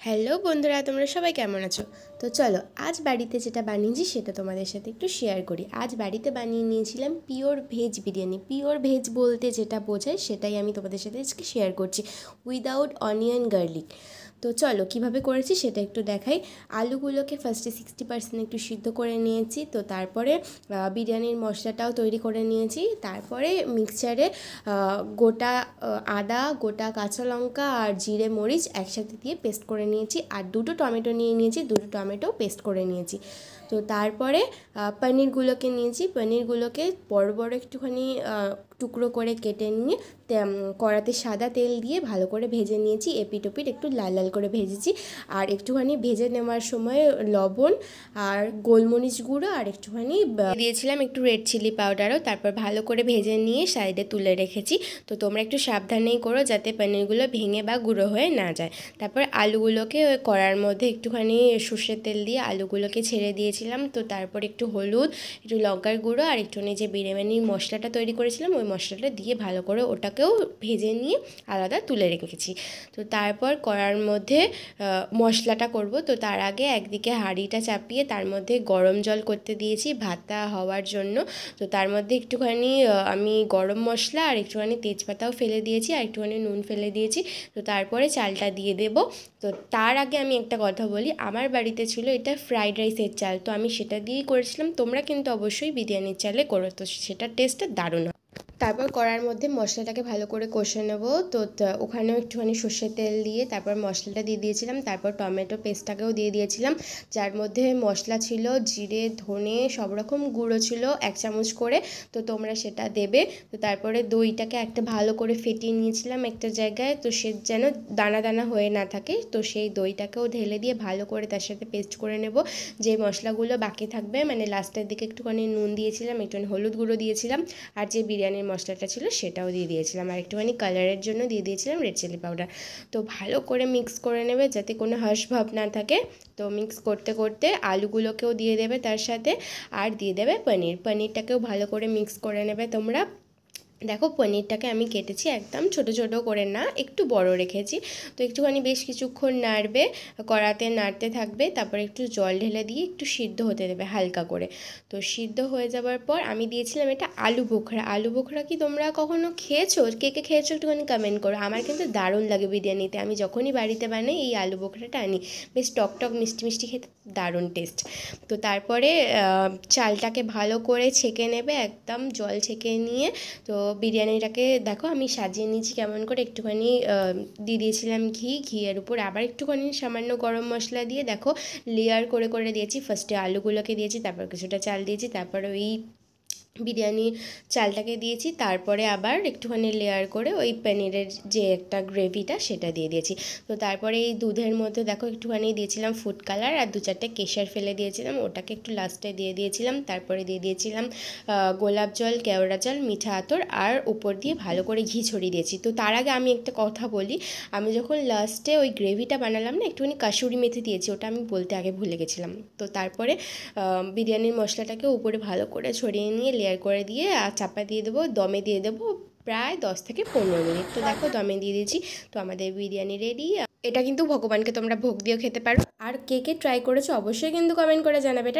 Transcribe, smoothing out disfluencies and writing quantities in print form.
Hello বন্ধুরা, তোমরা সবাই কেমন আছো? তো চলো আজ বাড়িতে যেটা বানিয়েছি সেটা তোমাদের সাথে একটু শেয়ার করি। আজ বাড়িতে বানিয়ে নিয়েছিলাম pure veg biryani. Pure veg বলতে যেটা বোঝায় সেটাই আমি তোমাদের সাথে আজকে শেয়ার করছি, উইদাউট অনিয়ন গার্লিক। তো চলো কীভাবে করেছি সেটা একটু দেখাই। আলুগুলোকে ফার্স্টে 60% একটু সিদ্ধ করে নিয়েছি। তো তারপরে বিরিয়ানির মশলাটাও তৈরি করে নিয়েছি। তারপরে মিক্সচারে গোটা আদা, গোটা কাঁচা লঙ্কা আর জিরে মরিচ একসাথে দিয়ে পেস্ট করে নিয়েছি। আর দুটো টমেটো নিয়ে নিয়েছি, দুটো টমেটো পেস্ট করে নিয়েছি। তো তারপরে পনিরগুলোকে নিয়েছি। পনিরগুলোকে বড় বড় একটুখানি টুকরো করে কেটে নিয়ে কড়াতে সাদা তেল দিয়ে ভালো করে ভেজে নিয়েছি। এপিট ওপিট একটু লাল লাল করে ভেজেছি। আর একটুখানি ভেজে নেওয়ার সময় লবণ আর গোলমরিচ গুঁড়ো আর একটুখানি দিয়েছিলাম একটু রেড চিলি পাউডারও। তারপর ভালো করে ভেজে নিয়ে সাইডে তুলে রেখেছি। তো তোমরা একটু সাবধানেই করো যাতে পনিরগুলো ভেঙে বা গুঁড়ো হয়ে না যায়। তারপর আলুগুলোকে ওই কড়ার মধ্যে একটুখানি সর্ষের তেল দিয়ে আলুগুলোকে ছেড়ে দিয়েছিলাম। তো তারপর একটু হলুদ, একটু লঙ্কার গুঁড়ো আর একটুখানি যে বিরিয়ানির মশলাটা তৈরি করেছিলাম ওই মশলাটা দিয়ে ভালো করে ওটাকেও ভেজে নিয়ে আলাদা তুলে রেখেছি। তো তারপর কড়ার মধ্যে মশলাটা করব। তো তার আগে একদিকে হাঁড়িটা চাপিয়ে তার মধ্যে গরম জল করতে দিয়েছি ভাতটা হওয়ার জন্য। তো তার মধ্যে একটুখানি আমি গরম মশলা আর একটুখানি তেজপাতাও ফেলে দিয়েছি আর একটুখানি নুন ফেলে দিয়েছি। তো তারপরে চালটা দিয়ে দেব। তো তার আগে আমি একটা কথা বলি, আমার বাড়িতে ছিল এটা ফ্রাইড রাইসের চাল, তো আমি সেটা দিয়েই করেছিলাম। তোমরা কিন্তু অবশ্যই বিরিয়ানির চালে করো, তো সেটার টেস্টটা দারুণ। তারপর কড়ার মধ্যে মশলাটাকে ভালো করে কষে নেব। তো ওখানেও একটুখানি সর্ষের তেল দিয়ে তারপর মশলাটা দিয়ে দিয়েছিলাম। তারপর টমেটো পেস্টটাকেও দিয়ে দিয়েছিলাম, যার মধ্যে মশলা ছিল জিরে, ধনে, সব রকম গুঁড়ো ছিল 1 চামচ করে। তো তোমরা সেটা দেবে। তো তারপরে দইটাকে একটা ভালো করে ফেটিয়ে নিয়েছিলাম একটা জায়গায়, তো সে যেন দানা দানা হয়ে না থাকে। তো সেই দইটাকেও ঢেলে দিয়ে ভালো করে তার সাথে পেস্ট করে নেব। যে মশলাগুলো বাকি থাকবে, মানে লাস্টের দিকে একটুখানি নুন দিয়েছিলাম, একটুখানি হলুদ গুঁড়ো দিয়েছিলাম আর যে বিরিয়ানির মশলাটা ছিল সেটাও দিয়ে দিয়েছিলাম আর একটুখানি কালারের জন্য দিয়ে দিয়েছিলাম রেড চিলি পাউডার। তো ভালো করে মিক্স করে নেবে যাতে কোনো হাঁস ভাব না থাকে। তো মিক্স করতে করতে আলুগুলোকেও দিয়ে দেবে তার সাথে, আর দিয়ে দেবে পনিরটাকেও ভালো করে মিক্স করে নেবে তোমরা। দেখো পনিরটাকে আমি কেটেছি একদম ছোট ছোট করে না, একটু বড় রেখেছি। তো একটুখানি বেশ কিছুক্ষণ নাড়বে, কড়াতে নাড়তে থাকবে। তারপর একটু জল ঢেলে দিয়ে একটু সিদ্ধ হতে দেবে হালকা করে। তো সিদ্ধ হয়ে যাওয়ার পর আমি দিয়েছিলাম এটা আলু বোখরা। আলু বোখরা কি তোমরা কখনো খেয়েছো? কে কে খেয়েছো একটুখানি কমেন্ট করো। আমার কিন্তু দারুণ লাগে বিরিয়ানিতে, আমি যখনই বাড়িতে বানাই এই আলু বোখরাটা আনি। বেশ টক টক মিষ্টি মিষ্টি খেতে দারুণ টেস্ট। তো তারপরে চালটাকে ভালো করে ছেঁকে নেবে, একদম জল ছেঁকে নিয়ে। তো বিরিয়ানিটাকে দেখো আমি সাজিয়ে নিয়েছি কেমন করে, একটুখানি দিয়ে দিয়েছিলাম ঘিয়ের উপর আবার একটুখানি সামান্য গরম মশলা দিয়ে দেখো লেয়ার করে করে দিয়েছি। ফার্স্টে আলুগুলোকে দিয়েছি, তারপর কিছুটা চাল দিয়েছি, তারপর ওই বিরিয়ানি চালটাকে দিয়েছি, তারপরে আবার একটুখানি লেয়ার করে ওই পনিরের যে একটা গ্রেভিটা সেটা দিয়ে দিয়েছি। তো তারপরে এই দুধের মধ্যে দেখো একটুখানি দিয়েছিলাম ফুড কালার আর 2-4টে কেশর ফেলে দিয়েছিলাম, ওটাকে একটু লাস্টে দিয়ে দিয়েছিলাম। তারপরে দিয়ে দিয়েছিলাম গোলাপ জল, কেওড়া জল, মিঠা আতর আর উপর দিয়ে ভালো করে ঘি ছড়িয়ে দিয়েছি। তো তার আগে আমি একটা কথা বলি, আমি যখন লাস্টে ওই গ্রেভিটা বানালাম না একটুখানি কাসুরি মেথি দিয়েছি, ওটা আমি বলতে আগে ভুলে গেছিলাম। তো তারপরে বিরিয়ানির মশলাটাকে উপরে ভালো করে ছড়িয়ে নিয়ে লেয়ার করে দিয়ে আর চাপা দিয়ে দেবো, দমে দিয়ে দেবো প্রায় 10 থেকে 15 মিনিট। তো দেখো দমে দিয়ে দিয়েছি। তো আমাদের বিরিয়ানি রেডি। এটা কিন্তু ভগবানকে তোমরা ভোগ দিয়েও খেতে পারো। আর কে কে ট্রাই করেছো অবশ্যই কিন্তু কমেন্ট করে জানাবে।